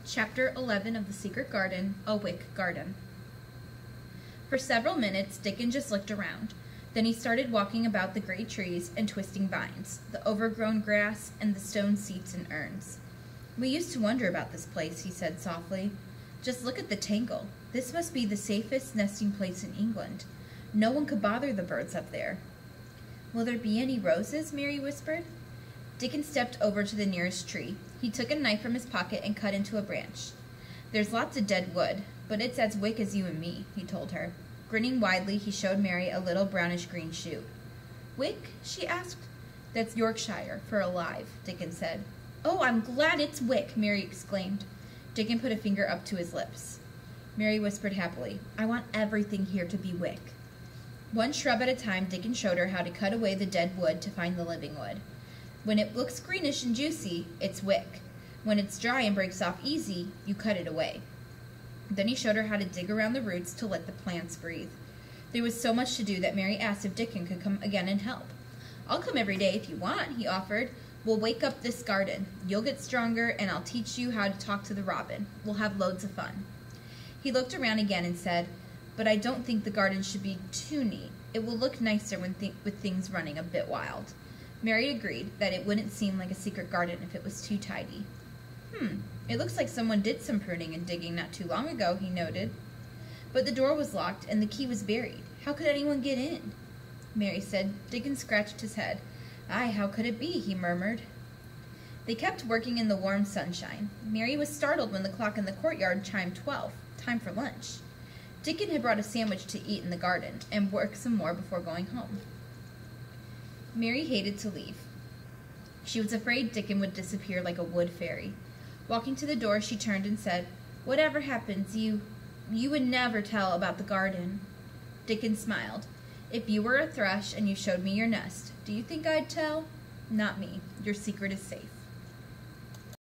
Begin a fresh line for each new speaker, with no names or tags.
Chapter 11 of The Secret Garden, A Wick Garden. For several minutes, Dickon just looked around. Then he started walking about the great trees and twisting vines, the overgrown grass, and the stone seats and urns. "We used to wonder about this place," he said softly. "Just look at the tangle. This must be the safest nesting place in England. No one could bother the birds up there." "Will there be any roses?" Mary whispered. Dickon stepped over to the nearest tree. He took a knife from his pocket and cut into a branch. "There's lots of dead wood, but it's as wick as you and me," he told her. Grinning widely, he showed Mary a little brownish-green shoot. "Wick?" she asked. "That's Yorkshire for alive," Dickon said. "Oh, I'm glad it's wick!" Mary exclaimed. Dickon put a finger up to his lips. Mary whispered happily, "I want everything here to be wick." One shrub at a time, Dickon showed her how to cut away the dead wood to find the living wood. When it looks greenish and juicy, it's wick. When it's dry and breaks off easy, you cut it away. Then he showed her how to dig around the roots to let the plants breathe. There was so much to do that Mary asked if Dickon could come again and help. "I'll come every day if you want," he offered. "We'll wake up this garden. You'll get stronger, and I'll teach you how to talk to the robin. We'll have loads of fun." He looked around again and said, "But I don't think the garden should be too neat. It will look nicer with things running a bit wild." Mary agreed that it wouldn't seem like a secret garden if it was too tidy. It looks like someone did some pruning and digging not too long ago," he noted. "But the door was locked and the key was buried. How could anyone get in?" Mary said. Dickon scratched his head. "Aye, how could it be?" he murmured. They kept working in the warm sunshine. Mary was startled when the clock in the courtyard chimed 12, time for lunch. Dickon had brought a sandwich to eat in the garden and work some more before going home. Mary hated to leave. She was afraid Dickon would disappear like a wood fairy. Walking to the door, she turned and said, "Whatever happens, you would never tell about the garden." Dickon smiled. "If you were a thrush and you showed me your nest, do you think I'd tell? Not me. Your secret is safe."